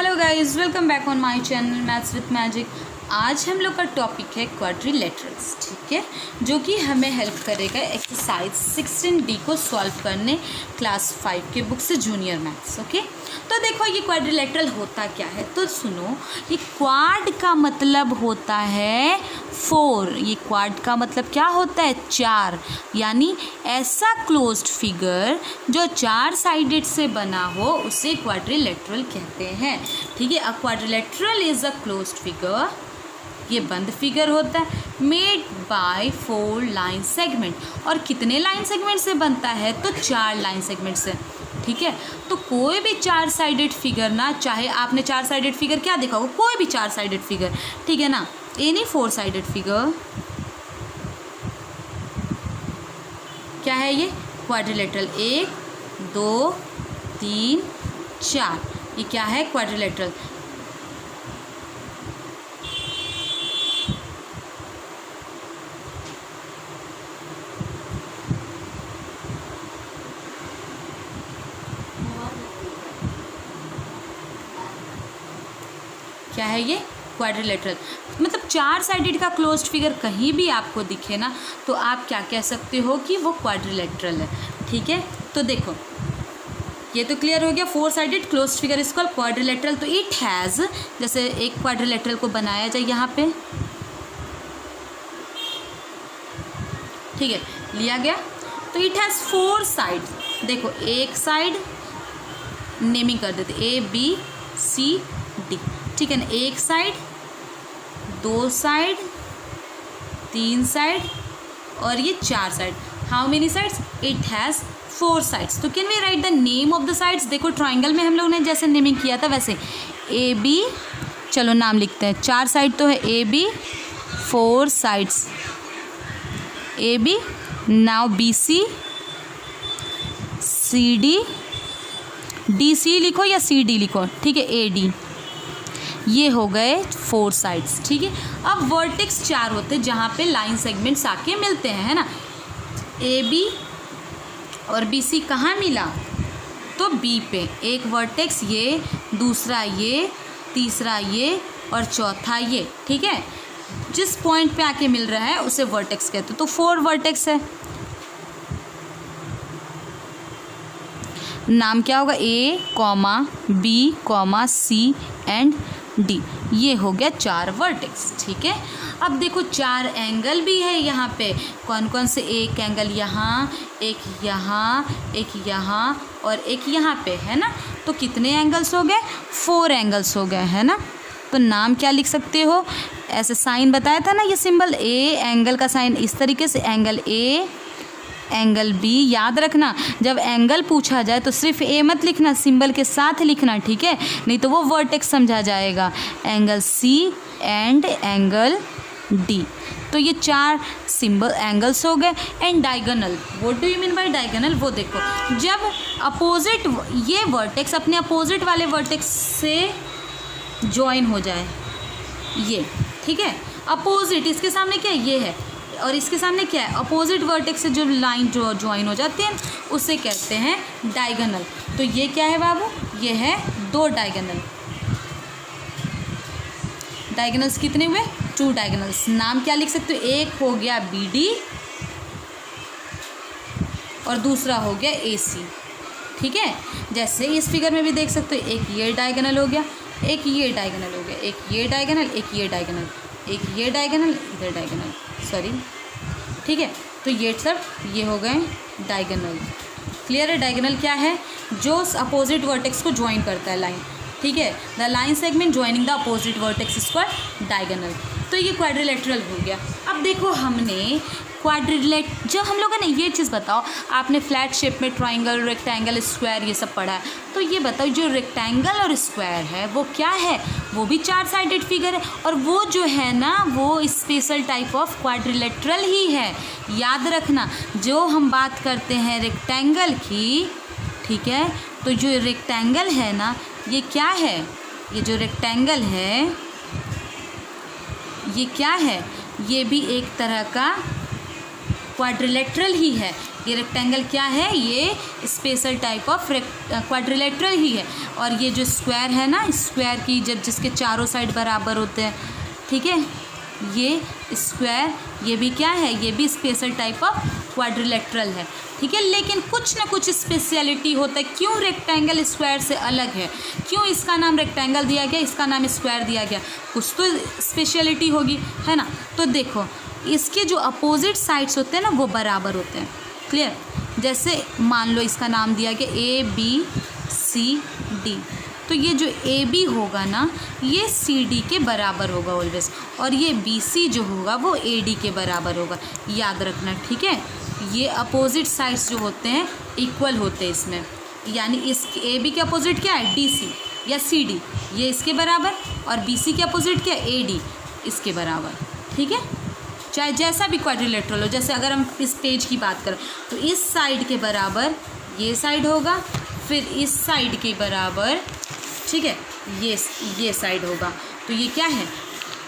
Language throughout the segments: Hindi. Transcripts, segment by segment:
Hello guys, welcome back on my channel maths with magic. आज हम लोग का टॉपिक है क्वाड्रिलेटरल्स, ठीक है, जो कि हमें हेल्प करेगा एक्सरसाइज 16D को सॉल्व करने क्लास 5 के बुक से जूनियर मैथ्स। ओके, तो देखो ये क्वाड्रिलेटरल होता क्या है, तो सुनो। ये क्वाड का मतलब होता है 4। ये क्वाड का मतलब क्या होता है? 4, यानी ऐसा क्लोज्ड फिगर जो 4 साइडेड से बना हो उसे क्वाड्रिलेटरल कहते हैं। ठीक है, अ quadrilateral is a closed figure, ये बंद फिगर होता है, मेड बाय 4 लाइन सेगमेंट। और कितने लाइन सेगमेंट से बनता है? तो 4 लाइन सेगमेंट से। ठीक है, तो कोई भी 4 साइडेड फिगर ना, चाहे आपने 4 साइडेड फिगर क्या देखा हो, कोई भी 4 साइडेड फिगर, ठीक है ना, एनी 4 साइडेड फिगर क्या है? ये क्वाड्रिलेटरल। 1 2 3 4, ये क्या है? क्वाड्रिलेटरल। क्या है ये? क्वाड्रिलेटरल। मतलब 4 साइडेड का क्लोज्ड फिगर कहीं भी आपको दिखे ना, तो आप क्या कह सकते हो कि वो क्वाड्रिलेटरल है। ठीक है, तो देखो ये तो क्लियर हो गया। 4 sided closed figure is called quadrilateral. तो इट हैज़, जैसे एक क्वाड्रिलेटरल को बनाया जाए यहाँ पे, ठीक है, लिया गया, तो इट हैज़ 4 साइड। देखो एक साइड नेमिंग कर देते, ABCD, ठीक है ना, एक साइड, 2 साइड, 3 साइड और ये 4 side. How many sides? It has 4 sides. तो can we write the name of the sides? देखो ट्राइंगल में हम लोग ने जैसे नेमिंग किया था वैसे AB, चलो नाम लिखते हैं। 4 साइड तो है AB, 4 sides AB। Now BC, CD, DC लिखो या CD लिखो, ठीक है, AD, ये हो गए 4 साइड्स। ठीक है, अब वर्टेक्स 4 होते हैं जहाँ पे लाइन सेगमेंट्स आके मिलते हैं, है ना। AB और BC कहाँ मिला? तो B पे एक वर्टेक्स, ये दूसरा, ये तीसरा, ये और चौथा ये। ठीक है, जिस पॉइंट पे आके मिल रहा है उसे वर्टेक्स कहते हैं। तो 4 वर्टेक्स है, नाम क्या होगा? A, B, C and D। ये हो गया 4 वर्टेक्स। ठीक है, अब देखो 4 एंगल भी है यहाँ पे। कौन कौन से? एक एंगल यहाँ, एक यहाँ, एक यहाँ और एक यहाँ पे, है ना। तो कितने एंगल्स हो गए? 4 एंगल्स हो गए, है ना। तो नाम क्या लिख सकते हो? ऐसे साइन बताया था ना, ये सिंबल A, एंगल का साइन इस तरीके से, एंगल A, एंगल B। याद रखना, जब एंगल पूछा जाए तो सिर्फ A मत लिखना, सिंबल के साथ लिखना, ठीक है, नहीं तो वो वर्टेक्स समझा जाएगा। Angle C and angle D। तो ये 4 सिंबल एंगल्स हो गए। And diagonal, what do you mean by diagonal? वो देखो, जब अपोजिट ये वर्टेक्स अपने अपोजिट वाले वर्टेक्स से ज्वाइन हो जाए, ये, ठीक है, अपोजिट, इसके सामने क्या है? ये है, और इसके सामने क्या है? अपोजिट वर्टेक्स से जो लाइन जो ज्वाइन हो जाती है उसे कहते हैं डायगोनल। तो ये क्या है बाबू? ये है 2 डायगोनल। डायगोनल्स कितने हुए? 2 डायगोनल्स। नाम क्या लिख सकते हो? एक हो गया BD और दूसरा हो गया AC। ठीक है, जैसे इस फिगर में भी देख सकते हो, एक ये डायगोनल हो गया, एक ये डायगोनल हो गया, एक ये डायगोनल, एक ये डायगोनल, एक ये डायगोनल, इधर डायगोनल, सॉरी, ठीक है। तो ये सब ये हो गए डायगोनल। क्लियर है? डायगोनल क्या है? जो अपोजिट वर्टेक्स को ज्वाइन करता है लाइन। ठीक है, the line segment joining the opposite vertex is called diagonal. तो ये क्वाड्रिलेटरल हो गया। अब देखो हमने जब हम लोगों ने ये चीज़, बताओ, आपने फ्लैट शेप में ट्राइंगल, रेक्टेंगल, स्क्वायर ये सब पढ़ा है, तो ये बताओ जो रेक्टेंगल और स्क्वायर है वो क्या है? वो भी 4 साइडेड फिगर है, और वो जो है ना वो स्पेशल टाइप ऑफ क्वाड्रिलेटरल ही है। याद रखना, जो हम बात करते हैं रेक्टेंगल की, ठीक है, तो जो रेक्टेंगल है ना, ये क्या है? ये जो रेक्टेंगल है ये क्या है? ये भी एक तरह का क्वाड्रिलेटरल ही है। ये रेक्टेंगल क्या है, ये स्पेशल टाइप ऑफ क्वाड्रिलेटरल ही है। और ये जो स्क्वायर है ना, स्क्वायर की जब जिसके चारों साइड बराबर होते हैं, ठीक है, ये स्क्वायर, ये भी क्या है, ये भी स्पेशल टाइप ऑफ क्वाड्रिलेटरल है, ठीक है। लेकिन कुछ ना कुछ स्पेशलिटी होता है। क्यों रेक्टेंगल स्क्वायर से अलग है, क्यों इसका नाम रेक्टेंगल दिया गया, इसका नाम स्क्वायर दिया गया, कुछ तो स्पेशलिटी होगी, है ना। तो देखो इसके जो अपोजिट साइड्स होते हैं ना वो बराबर होते हैं, क्लियर। जैसे मान लो इसका नाम दिया गया ABCD, तो ये जो AB होगा ना ये CD के बराबर होगा ऑलवेज, और ये BC जो होगा वो AD के बराबर होगा, याद रखना, ठीक है। ये अपोजिट साइड्स जो होते हैं इक्वल होते हैं इसमें, यानी इस AB के अपोजिट क्या है, DC या CD, ये इसके बराबर, और BC के अपोजिट क्या है, AD, इसके बराबर, ठीक है। चाहे जैसा भी क्वाड्रिलेटरल हो, जैसे अगर हम इस पेज की बात करें तो इस साइड के बराबर ये साइड होगा, फिर इस साइड के बराबर, ठीक है, ये साइड होगा, तो ये क्या है,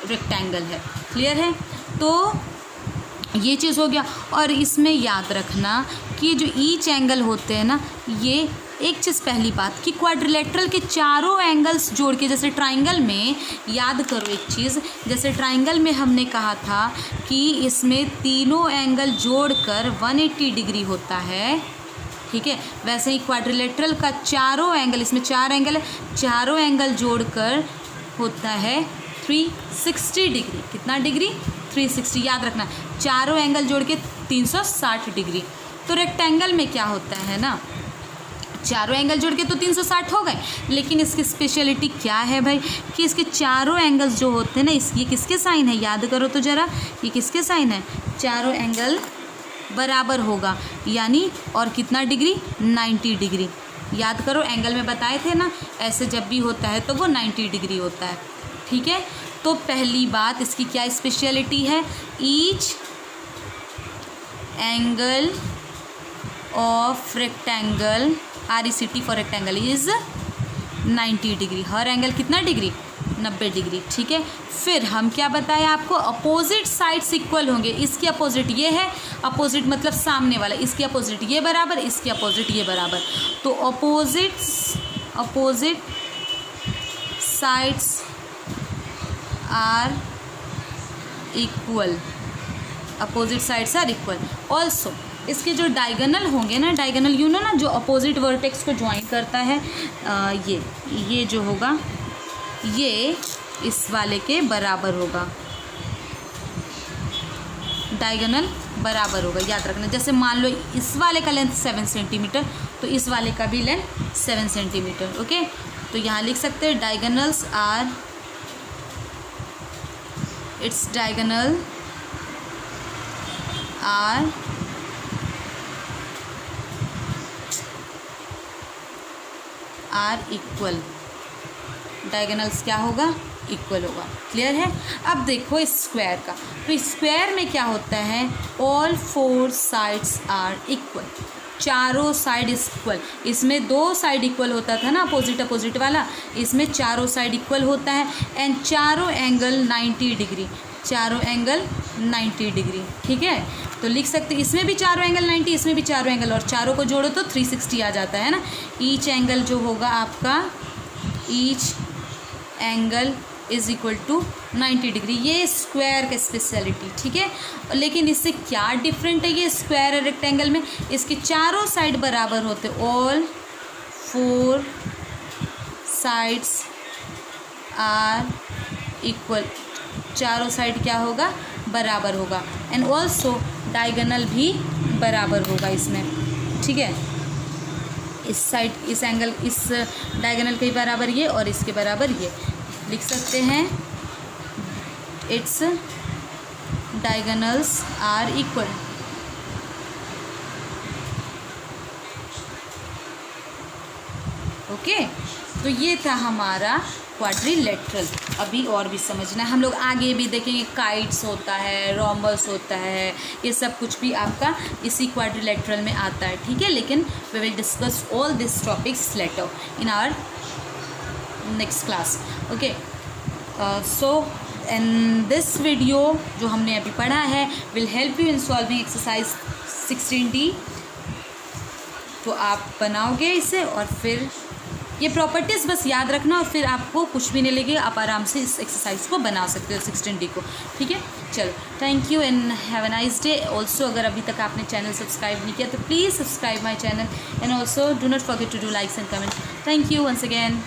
रेक्टेंगल है, क्लियर है। तो ये चीज़ हो गया। और इसमें याद रखना कि जो ईच एंगल होते हैं ना, ये एक चीज़ पहली बात कि क्वाड्रिलेटरल के चारों एंगल्स जोड़ के, जैसे ट्राइंगल में याद करो एक चीज़, जैसे ट्राइंगल में हमने कहा था कि इसमें तीनों एंगल जोड़कर 180 डिग्री होता है, ठीक है। वैसे ही क्वाड्रिलेटरल का चारों एंगल, इसमें 4 एंगल है, चारों एंगल जोड़कर होता है 360 डिग्री। कितना डिग्री, 360, याद रखना, चारों एंगल जोड़ के 360 डिग्री। तो रेक्टेंगल में क्या होता है ना, चारों एंगल जोड़ के तो 360 हो गए, लेकिन इसकी स्पेशलिटी क्या है भाई कि इसके चारों एंगल्स जो होते हैं ना, ये किसके साइन है, याद करो तो ज़रा, ये किसके साइन है, चारों एंगल बराबर होगा, यानी और कितना डिग्री, 90 डिग्री। याद करो एंगल में बताए थे ना, ऐसे जब भी होता है तो वो 90 डिग्री होता है, ठीक है। तो पहली बात इसकी क्या स्पेशलिटी है, each angle of rectangle, RECT for rectangle is 90 degree. Her angle कितना डिग्री, 90 डिग्री, ठीक है। फिर हम क्या बताएं आपको, अपोजिट साइड्स इक्वल होंगे। इसके अपोजिट ये है, अपोजिट मतलब सामने वाला, इसके अपोजिट ये बराबर, इसके अपोजिट ये बराबर, तो opposite sides are equal, opposite sides are equal. Also इसके जो डायगोनल होंगे ना, डायगोनल यू नो ना, जो अपोजिट वर्टेक्स को ज्वाइन करता है, ये जो होगा ये इस वाले के बराबर होगा, डायगोनल बराबर होगा, याद रखना। जैसे मान लो इस वाले का लेंथ 7 सेंटीमीटर, तो इस वाले का भी लेंथ 7 सेंटीमीटर, ओके। तो यहाँ लिख सकते हैं diagonals are, its diagonal are equal, diagonals क्या होगा, इक्वल होगा, क्लियर है। अब देखो स्क्वायर का, तो स्क्वायर में क्या होता है, ऑल 4 साइड्स आर इक्वल, चारों साइड इक्वल। इसमें 2 साइड इक्वल होता था ना, अपोजिट वाला, इसमें चारों साइड इक्वल होता है, एंड चारों एंगल 90 डिग्री, चारों एंगल 90 डिग्री, ठीक है। तो लिख सकते इसमें भी चारों एंगल 90, इसमें भी चारों एंगल, और चारों को जोड़ो तो 360 आ जाता है ना। ईच एंगल जो होगा आपका, each angle is equal to 90 degree. ये स्क्वायर का स्पेशलिटी, ठीक है। लेकिन इससे क्या डिफरेंट है ये स्क्वायर और रेक्टेंगल में, इसके चारों साइड बराबर होते, ऑल 4 साइड्स आर इक्वल, चारों साइड क्या होगा, बराबर होगा, एंड ऑल्सो डायगोनल भी बराबर होगा इसमें, ठीक है। इस साइड, इस एंगल, इस डायगोनल के बराबर ये और इसके बराबर ये, लिख सकते हैं its diagonals are equal. Okay, तो ये था हमारा क्वाड्रिलेटरल। अभी और भी समझना है, हम लोग आगे भी देखेंगे, काइट्स होता है, रोम्बस होता है, ये सब कुछ भी आपका इसी क्वाड्रिलेटरल में आता है, ठीक है। लेकिन we will discuss all this topics later in our next class, okay. So in this video जो हमने अभी पढ़ा है will help you in solving exercise 16D तो आप बनाओगे इसे और फिर ये प्रॉपर्टीज़ बस याद रखना और फिर आपको कुछ भी नहीं लगेगा, आप आराम से इस एक्सरसाइज को बना सकते हो 16D को। ठीक है, चलो thank you and have a nice day. Also अगर अभी तक आपने चैनल सब्सक्राइब नहीं किया तो please subscribe my channel and also do not forget to do likes and comment. Thank you once again.